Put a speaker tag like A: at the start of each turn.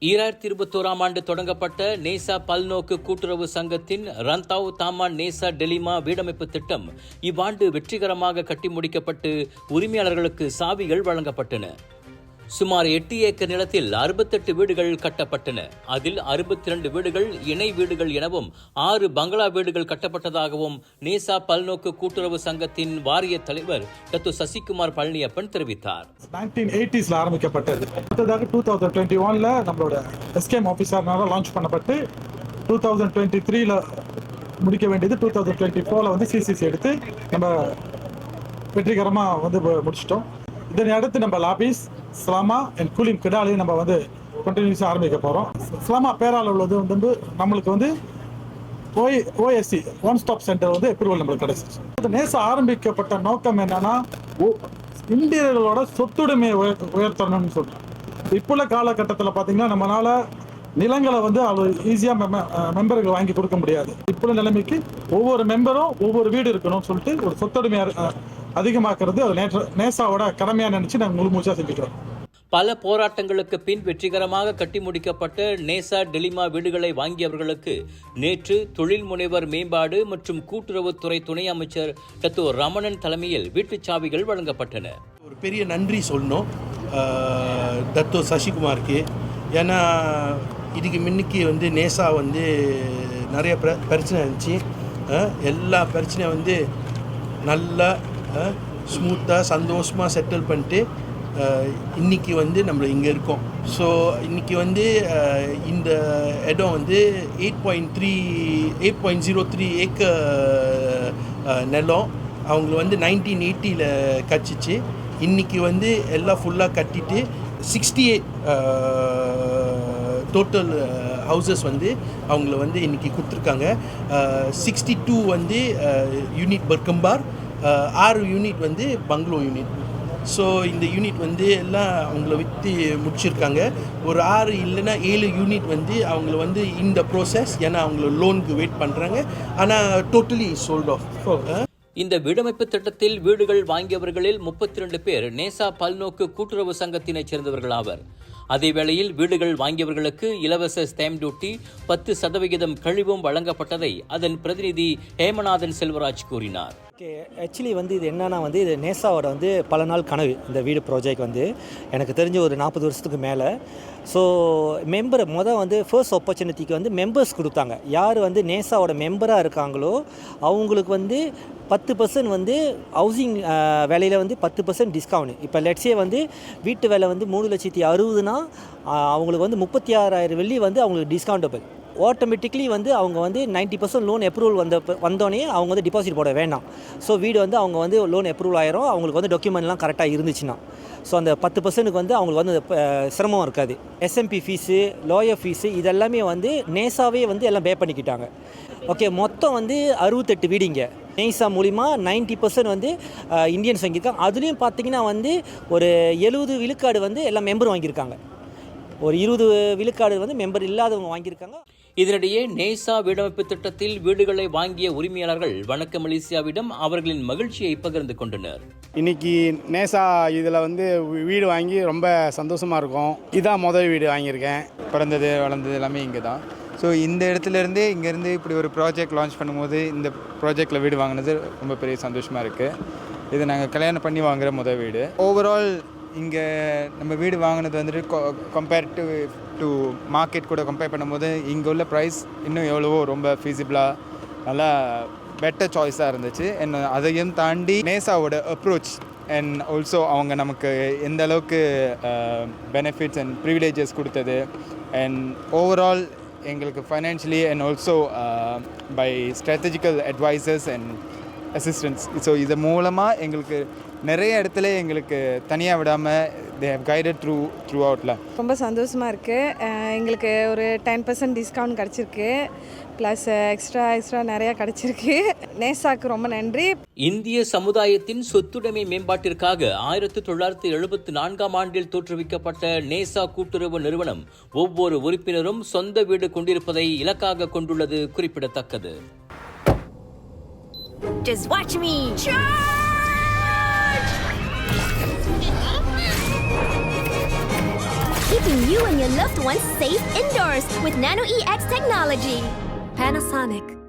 A: 2021 ஆண்டு தொடங்கப்பட்ட நேசா பல்நோக்கு கூட்டுறவு சங்கத்தின் ரந்தாவ் தாமான் நேசா டெலிமா வீடமைப்பு திட்டம் இவ்வாண்டு வெற்றிகரமாக கட்டி முடிக்கப்பட்டு உரிமையாளர்களுக்கு சாவிகள் வழங்கப்பட்டன. சுமார் 8 ஏக்கர் நிலத்தில் 68 வீடுகள் கட்டப்பட்டன. அதில் 62 வீடுகள் இணை வீடுகள் எனவும் 6 பங்களா வீடுகள் கட்டப்பட்டதாகவும் நேசா பல்நோக்கு கூட்டுறவு சங்கத்தின் வாரிய தலைவர் டத்து சசிகுமார் பழனியப்பன் தெரிவித்தார்.
B: 1980s ஆரம்பிக்கப்பட்டது. அடுத்ததாக 2021 நம்மளோட எஸ்கேம் ஆஃபீஸர்னால லான்ச் பண்ணப்பட்டு 2023 முடிக்க வேண்டியது 2024 சிசிசி எடுத்து நம்ம வெற்றிகரமாக முடிச்சிட்டோம். இதனை அடுத்து நம்ம லாபீஸ் ஸ்லாமா அண்ட் கூலிம் கிடாலையும் நம்ம கண்டினியூஸாக ஆரம்பிக்க போகிறோம். ஸ்லாமா பேரால் உள்ளது நம்மளுக்கு OSC one stop centre approval நம்மளுக்கு கிடைச்சிச்சு. நேசா ஆரம்பிக்கப்பட்ட நோக்கம் என்னன்னா இந்தியர்களோட சொத்துடைமையை உயர்த்தணும்னு சொல்றோம். இப்போ உள்ள காலகட்டத்தில் பார்த்தீங்கன்னா நம்மளால நிலங்களை அவ்வளோ ஈஸியாக மெம்பர்கள் வாங்கி கொடுக்க முடியாது. இப்போ உள்ள நிலைமைக்கு ஒவ்வொரு மெம்பரும் ஒவ்வொரு வீடு இருக்கணும்னு சொல்லிட்டு ஒரு சொத்துடைமையை அதிகமாக்குறது அது நேசாவோட கடமையா நினைச்சு நாங்கள் முழு மூச்சா செஞ்சுக்கிறோம்.
A: பல போராட்டங்களுக்கு பின் வெற்றிகரமாக கட்டி முடிக்கப்பட்ட நேசா டெலிமா வீடுகளை வாங்கியவர்களுக்கு நேற்று தொழில் முனைவர் மேம்பாடு மற்றும் கூட்டுறவுத்துறை துணை அமைச்சர் டத்து ரமணன் தலைமையில் வீட்டுச் சாவிகள் வழங்கப்பட்டன.
C: ஒரு பெரிய நன்றி சொல்லணும் டத்து சசிகுமாருக்கு. ஏன்னா இதுக்கு முன்னுக்கு நேசா நிறைய பிரச்சனை இருந்துச்சு. எல்லா பிரச்சனையும் நல்லா ஸ்மூத்தாக சந்தோஷமாக செட்டில் பண்ணிட்டு இன்றைக்கி நம்ம இங்கே இருக்கோம். ஸோ இன்றைக்கி இந்த இடம் 8.03 ஏக்கர் நிலம் அவங்க 1980 கட்சிச்சு. இன்றைக்கி எல்லாம் ஃபுல்லாக கட்டிட்டு 68 டோட்டல் ஹவுசஸ் அவங்கள இன்றைக்கி கொடுத்துருக்காங்க. 62 யூனிட் பர்கம்பார், 6 யூனிட் பங்களோ யூனிட். ஸோ இந்த யூனிட் எல்லாம் அவங்கள விற்று முடிச்சிருக்காங்க. ஒரு 6 இல்லைன்னா 7 யூனிட் அவங்கள இந்த ப்ரோசஸ், ஏன்னா அவங்கள லோனுக்கு வெயிட் பண்ணுறாங்க. ஆனால் டோட்டலி சோல்ட் ஆஃப்.
A: இந்த வீடமைப்பு திட்டத்தில் வீடுகள் வாங்கியவர்களில் 32 பேர் நேசா பல்நோக்கு கூட்டுறவு சங்கத்தினைச் சேர்ந்தவர்கள் ஆவர். அதேவேளையில் வீடுகள் வாங்கியவர்களுக்கு இலவச ஸ்டாம்ப் டியூட்டி 10% கழிவும் வழங்கப்பட்டதை அதன் பிரதிநிதி ஹேமநாதன் செல்வராஜ் கூறினார்.
D: ஆக்சுவலி இது என்னன்னா இது நேசாவோட பல நாள் கனவு. இந்த வீடு ப்ராஜெக்ட் எனக்கு தெரிஞ்ச ஒரு 40 வருஷத்துக்கு மேலே. ஸோ மெம்பர் ஃபர்ஸ்ட் ஆப்பர்ச்சுனிட்டிக்கு மெம்பர்ஸ் கொடுத்தாங்க. யார் நேசாவோட மெம்பராக இருக்காங்களோ அவங்களுக்கு 10% ஹவுசிங் விலையில் 10% டிஸ்கவுண்ட். இப்போ லெட்ஸே வீட்டு விலை 3,60,000னா அவங்களுக்கு 36,000 வெள்ளி அவங்களுக்கு டிஸ்கவுண்டபிள். ஆட்டோமேட்டிக்லி அவங்க 90% லோன் அப்ரூவல் வந்தோடனே அவங்க டிபாசிட் போட வேண்டாம். ஸோ வீடு அவங்க லோன் அப்ரூவல் ஆயிரும். அவங்களுக்கு டாக்குமெண்ட்லாம் கரெக்டாக இருந்துச்சுன்னா. ஸோ அந்த 10%க்கு அவங்களுக்கு சிரமம் இருக்காது. எஸ்எம்பி ஃபீஸு, லாயர் ஃபீஸு இதெல்லாமே நேசாவே எல்லாம் பே பண்ணிக்கிட்டாங்க. ஓகே, மொத்தம் 68 வீடிங்க நேசா மூலிமா 90% இந்தியன்ஸ் வாங்கியிருக்காங்க. அதுலேயும் பார்த்தீங்கன்னா ஒரு 70 விழுக்காடு எல்லாம் மெம்பர் வாங்கியிருக்காங்க. ஒரு 20 விழுக்காடு மெம்பர் இல்லாதவங்க வாங்கியிருக்காங்க.
A: இதனிடையே நேசா வீடமைப்பு திட்டத்தில் வீடுகளை வாங்கிய உரிமையாளர்கள் வணக்க மலேசியாவிடம் அவர்களின் மகிழ்ச்சியை பகிர்ந்து கொண்டனர்.
E: இன்னைக்கு நேசா இதில் வீடு வாங்கி ரொம்ப சந்தோஷமாக இருக்கும். இதான் முதல் வீடு வாங்கியிருக்கேன். பிறந்தது வளர்ந்தது எல்லாமே இங்கே தான். ஸோ இந்த இடத்துலேருந்தே இங்கேருந்து இப்படி ஒரு ப்ராஜெக்ட் லான்ச் பண்ணும்போது இந்த ப்ராஜெக்டில் வீடு வாங்கினது ரொம்ப பெரிய சந்தோஷமாக இருக்குது. இது நாங்கள் கல்யாணம் பண்ணி வாங்குகிற முதல் வீடு. ஓவரால் இங்கே நம்ம வீடு வாங்கினது கம்பேரிட்டிவ் டு மார்க்கெட் கூட கம்பேர் பண்ணும்போது இங்கே உள்ள ப்ரைஸ் இன்னும் எவ்வளவோ ரொம்ப ஃபீஸிபிளாக நல்லா பெட்டர் சாய்ஸாக இருந்துச்சு. அதையும் தாண்டி நேசாவோட அப்ரோச் அண்ட் ஆல்சோ அவங்க நமக்கு எந்த அளவுக்கு பெனிஃபிட்ஸ் அண்ட் ப்ரிவிலேஜஸ் கொடுத்தது அண்ட் ஓவரால் எங்களுக்கு financially and also by strategical advisors and assistance. So இது மூலமாக எங்களுக்கு நிறைய இடத்துல எங்களுக்கு தனியாக விடாமல் they have guided throughoutல.
F: ரொம்ப சந்தோஷமாக இருக்குது. எங்களுக்கு ஒரு 10% டிஸ்கவுண்ட் கிடச்சிருக்கு. ப்ளஸ் எக்ஸ்ட்ரா நிறையா கிடச்சிருக்கு. நேசாக்கு ரொம்ப நன்றி.
A: இந்திய சமுதாயத்தின் சொத்துடைமை மேம்பாட்டிற்காக 1974 ஆண்டில் தோற்றுவிக்கப்பட்ட நேசா கூட்டுறவு நிறுவனம் ஒவ்வொரு உறுப்பினரும் சொந்த வீடு கொண்டிருப்பதை இலக்காக கொண்டுள்ளது குறிப்பிடத்தக்கது.
G: Just watch me. Keep keeping you and your loved ones safe indoors with Nano EX technology. Panasonic.